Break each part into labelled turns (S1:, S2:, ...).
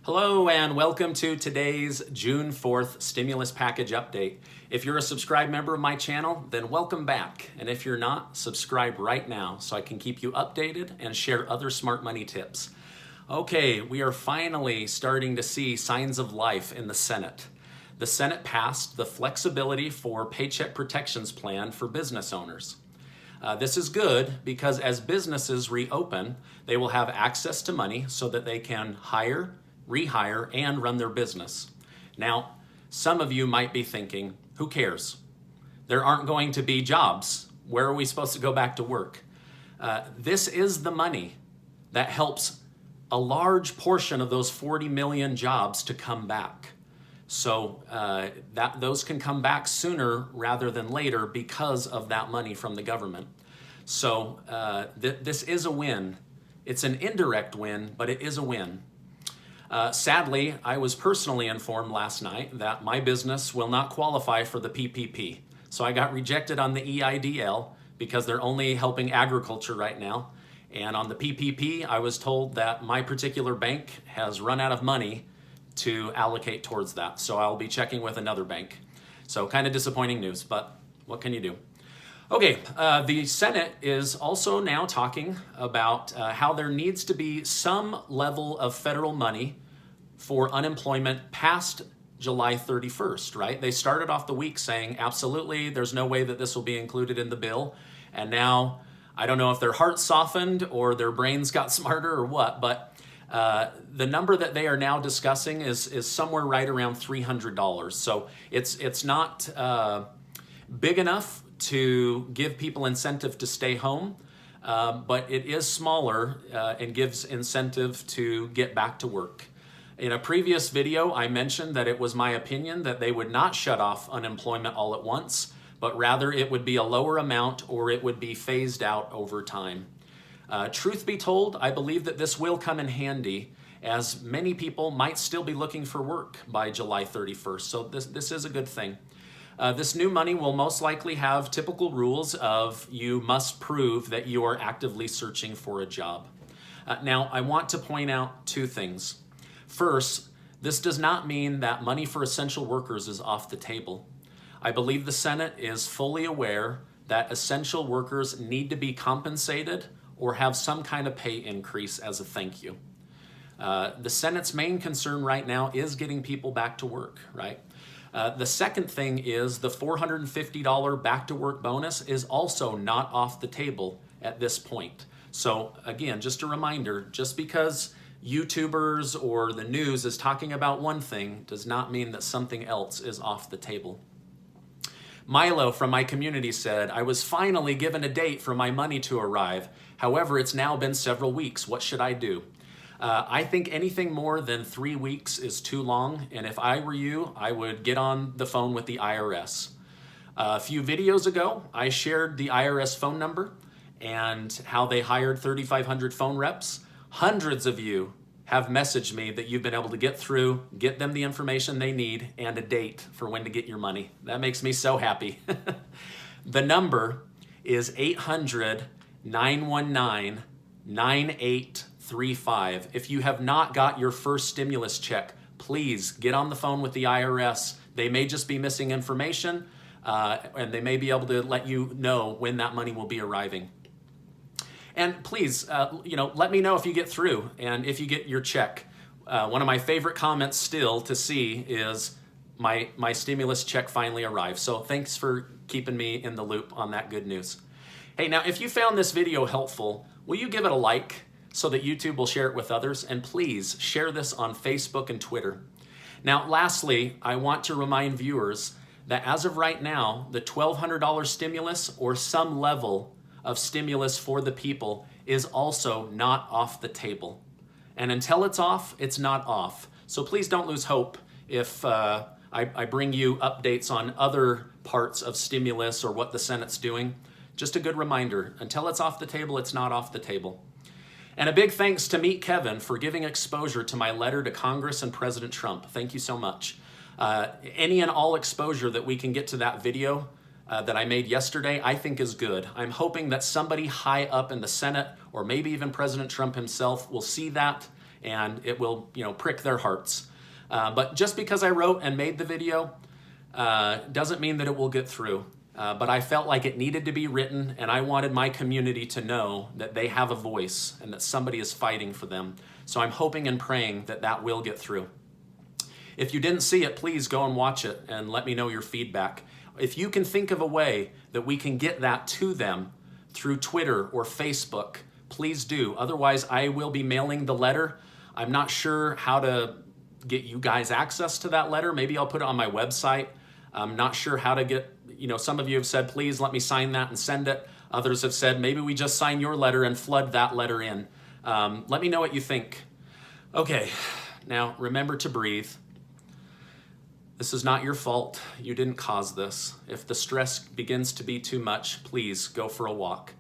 S1: Hello and welcome to today's June 4th stimulus package update. If you're a subscribed member of my channel, then welcome back. And if you're not, subscribe right now so I can keep you updated and share other smart money tips. Okay, we are finally starting to see signs of life in the Senate. The Senate passed the flexibility for Paycheck Protections Plan for business owners. This is good because as businesses reopen, they will have access to money so that they can hire, rehire, and run their business. Now, some of you might be thinking, who cares? There aren't going to be jobs. Where are we supposed to go back to work? This is the money that helps a large portion of those 40 million jobs to come back. So those can come back sooner rather than later because of that money from the government. So this is a win. It's an indirect win, but it is a win. Sadly, I was personally informed last night that my business will not qualify for the PPP. So I got rejected on the EIDL because they're only helping agriculture right now. And on the PPP, I was told that my particular bank has run out of money to allocate towards that. So I'll be checking with another bank. So kind of disappointing news, but what can you do? Okay, the Senate is also now talking about how there needs to be some level of federal money for unemployment past July 31st, right? They started off the week saying, absolutely, there's no way that this will be included in the bill. And now, I don't know if their hearts softened or their brains got smarter or what, but the number that they are now discussing is somewhere right around $300. So it's not big enough to give people incentive to stay home, but it is smaller and gives incentive to get back to work. In a previous video, I mentioned that it was my opinion that they would not shut off unemployment all at once, but rather it would be a lower amount or it would be phased out over time. Truth be told, I believe that this will come in handy as many people might still be looking for work by July 31st, so this is a good thing. This new money will most likely have typical rules of you must prove that you are actively searching for a job. Now, I want to point out two things. First, this does not mean that money for essential workers is off the table. I believe the Senate is fully aware that essential workers need to be compensated or have some kind of pay increase as a thank you. The Senate's main concern right now is getting people back to work, right? The second thing is the $450 back to work bonus is also not off the table at this point. So again, just a reminder, just because YouTubers or the news is talking about one thing does not mean that something else is off the table. Milo from my community said, I was finally given a date for my money to arrive. However, it's now been several weeks. What should I do? I think anything more than 3 weeks is too long, and if I were you, I would get on the phone with the IRS. A few videos ago, I shared the IRS phone number and how they hired 3,500 phone reps. Hundreds of you have messaged me that you've been able to get through, get them the information they need, and a date for when to get your money. That makes me so happy. The number is 800-919-9835. If you have not got your first stimulus check, please get on the phone with the IRS. They may just be missing information, and they may be able to let you know when that money will be arriving. And please, let me know if you get through and if you get your check. One of my favorite comments still to see is my stimulus check finally arrived. So thanks for keeping me in the loop on that good news. Hey, now if you found this video helpful, will you give it a like so that YouTube will share it with others? And please share this on Facebook and Twitter. Now, lastly, I want to remind viewers that as of right now, the $1,200 stimulus or some level of stimulus for the people is also not off the table. And until it's off, it's not off. So please don't lose hope if I bring you updates on other parts of stimulus or what the Senate's doing. Just a good reminder, until it's off the table, it's not off the table. And a big thanks to Meet Kevin for giving exposure to my letter to Congress and President Trump. Thank you so much. Any and all exposure that we can get to that video that I made yesterday, I think is good. I'm hoping that somebody high up in the Senate, or maybe even President Trump himself, will see that and it will, prick their hearts. But just because I wrote and made the video doesn't mean that it will get through. But I felt like it needed to be written, and I wanted my community to know that they have a voice and that somebody is fighting for them. So I'm hoping and praying that that will get through. If you didn't see it, please go and watch it and let me know your feedback. If you can think of a way that we can get that to them through Twitter or Facebook, please do. Otherwise, I will be mailing the letter. I'm not sure how to get you guys access to that letter. Maybe I'll put it on my website. I'm not sure how to get, some of you have said, please let me sign that and send it. Others have said, maybe we just sign your letter and flood that letter in. Let me know what you think. Okay, now remember to breathe. This is not your fault. You didn't cause this. If the stress begins to be too much, please go for a walk.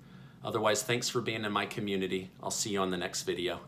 S1: Otherwise, thanks for being in my community. I'll see you on the next video.